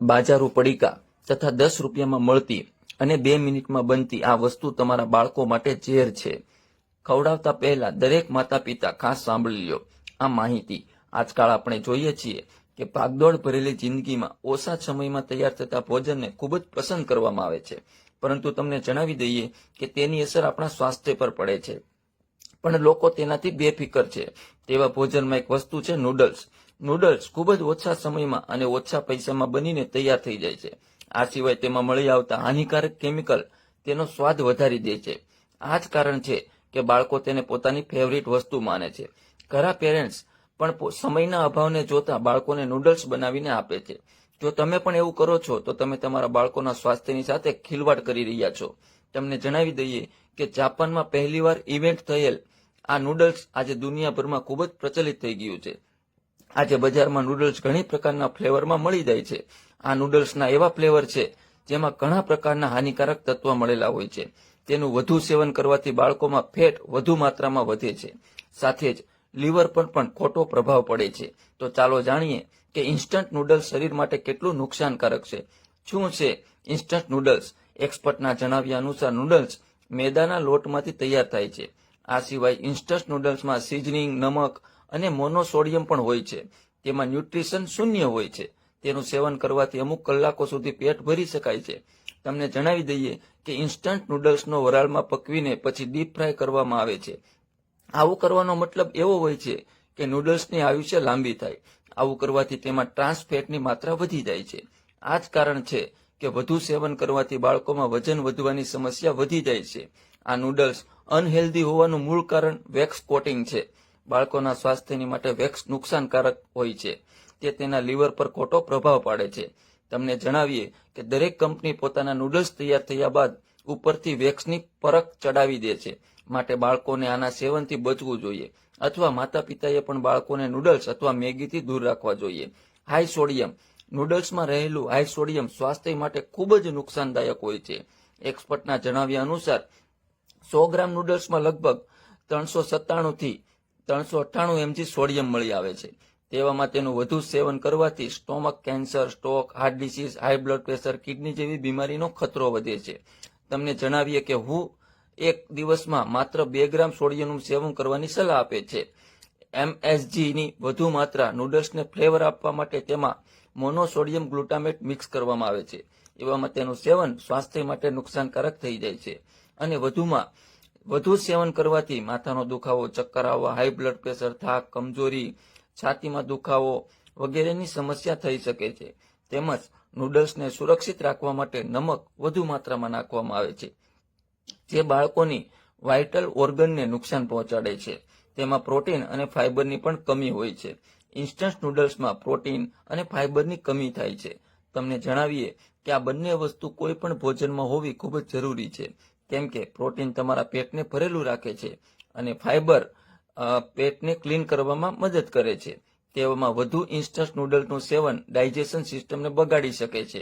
બાજારૂ પડીકા તથા 10 રૂપિયામાં મળતી અને 2 મિનિટમાં બનતી આ વસ્તુ તમારા બાળકો માટે ઝેર છે. ખવડાવતા પહેલા દરેક માતા પિતા ખાસ સાંભળી લો આ માહિતી. આજકાલ આપણે જોઈએ છીએ કે ભાગદોડ ભરેલી જિંદગીમાં ઓછા સમયમાં તૈયાર થતા ભોજનને ખૂબ જ પસંદ કરવામાં આવે છે, પરંતુ તમને જણાવી દઈએ કે તેની અસર આપણા સ્વાસ્થ્ય પર પડે છે. પણ લોકો તેનાથી બેફિકર છે. તેવા ભોજનમાં એક વસ્તુ છે નૂડલ્સ. નૂડલ્સ ખૂબ જ ઓછા સમયમાં અને ઓછા પૈસામાં બનીને તૈયાર થઈ જાય છે. આ સિવાય તેમાં મળી આવતા હાનિકારક કેમિકલ તેનો સ્વાદ વધારી દે છે. આ જ કારણ છે કે બાળકો તેને પોતાની ફેવરિટ વસ્તુ માને છે. ઘણા પેરેન્ટ્સ પણ સમયના અભાવને જોતા બાળકોને નૂડલ્સ બનાવીને આપે છે. જો તમે પણ એવું કરો છો તો તમે તમારા બાળકોના સ્વાસ્થ્યની સાથે ખિલવાડ કરી રહ્યા છો. તમને જણાવી દઈએ કે જાપાનમાં પહેલીવાર ઇવેન્ટ થયેલ આ નૂડલ્સ આજે દુનિયાભરમાં ખૂબ જ પ્રચલિત થઈ ગયું છે. આજે બજારમાં નૂડલ્સ ઘણી પ્રકારના ફ્લેવરમાં મળી જાય છે. આ નૂડલ્સના એવા ફ્લેવર છે જેમાં ઘણા પ્રકારના હાનિકારક તત્વો મળેલા હોય છે. તેનું વધુ સેવન કરવાથી બાળકોમાં ફેટ વધુ માત્રામાં વધે છે. સાથે જ લીવર પર પણ ખોટો પ્રભાવ પડે છે. તો ચાલો જાણીએ કે ઇન્સ્ટન્ટ નૂડલ્સ શરીર માટે કેટલું નુકસાનકારક છે. શું છે ઇન્સ્ટન્ટ નૂડલ્સ? એક્સપર્ટના જણાવ્યા અનુસાર નૂડલ્સ મેદાના લોટમાંથી તૈયાર થાય છે. આ સિવાય ઇન્સ્ટન્ટ નૂડલ્સમાં સિઝનિંગ, નમક અને મોનોસોડિયમ પણ હોય છે. તેમાં ન્યુટ્રિશન શૂન્ય હોય છે. તેનું સેવન કરવાથી અમુક કલાકો સુધી પેટ ભરી શકાય છે. તમને જણાવી દઈએ કે ઇન્સ્ટન્ટ નૂડલ્સનો વરાળમાં પકવીને પછી ડીપ ફ્રાય કરવામાં આવે છે. આવું કરવાનો મતલબ એવો હોય છે કે નૂડલ્સની આયુષ્ય લાંબી થાય. આવું કરવાથી તેમાં ટ્રાન્સ ફેટની માત્રા વધી જાય છે. આ જ કારણ છે કે વધુ સેવન કરવાથી બાળકોમાં વજન વધવાની સમસ્યા વધી જાય છે. આ નૂડલ્સ અનહેલ્ધી હોવાનું મૂળ કારણ વેક્સ કોટિંગ છે. બાળકોના સ્વાસ્થ્યની માટે વેક્સ નુકસાનકારક હોય છે. તે તેના લીવર પર ખોટો પ્રભાવ પાડે છે. તમને જણાવીએ કે દરેક કંપની પોતાના નૂડલ્સ તૈયાર થયા બાદ ઉપરથી વેક્સની પરખ ચડાવી દે છે. માટે બાળકોને આના સેવનથી બચવું જોઈએ, અથવા માતા પિતાએ પણ બાળકોને નૂડલ્સ અથવા મેગીથી દૂર રાખવા જોઈએ. High sodium. નૂડલ્સમાં રહેલું હાઈ સોડિયમ સ્વાસ્થ્ય માટે ખૂબ જ નુકસાનદાયક હોય છે. એક્સપર્ટના જણાવ્યા અનુસાર 100 ગ્રામ નૂડલ્સમાં લગભગ 397 થી 398 mg સોડિયમ મળી આવે છે. તેવામાં તેનું વધુ સેવન કરવાથી stomach cancer, stroke, heart disease, high blood pressure, kidney જેવી બીમારીનો ખતરો વધે છે. તમને જણાવીએ કે હું એક દિવસમાં માત્ર 2 ગ્રામ સોડિયમનું સેવન કરવાની સલાહ આપે છે. MSGની વધુ માત્રા નૂડલ્સને ફ્લેવર આપવા માટે તેમાં મોનોસોડિયમ ગ્લુટામેટ મિક્સ કરવામાં આવે છે. એવામાં તેનું સેવન સ્વાસ્થ્ય માટે નુકસાનકારક થઈ જાય છે. અને વધુ સેવન કરવાથી માથાનો દુખાવો, ચક્કર આવવા, હાઈ બ્લડ પ્રેશર, થાક, કમજોરી, છાતીમાં દુખાવો વગેરેની સમસ્યા થઈ શકે છે. તેમજ નૂડલ્સને સુરક્ષિત રાખવા માટે નમક વધુ માત્રામાં નાખવામાં આવે છે, જે બાળકોની વાઇટલ ઓર્ગનને નુકસાન પહોંચાડે છે. તેમાં પ્રોટીન અને ફાઇબરની પણ કમી હોય છે. ઇન્સ્ટન્ટ નૂડલ્સમાં પ્રોટીન અને ફાઇબરની કમી થાય છે. તમને જણાવીએ કે આ બંને વસ્તુ કોઈ પણ ભોજનમાં હોવી ખૂબ જ જરૂરી છે, કેમ કે પ્રોટીન તમારા પેટને ભરેલું રાખે છે અને ફાઇબર પેટને ક્લીન કરવામાં મદદ કરે છે. તેવામાં વધુ ઇન્સ્ટન્ટ નૂડલ્સનું સેવન ડાયજેશન સિસ્ટમને બગાડી શકે છે.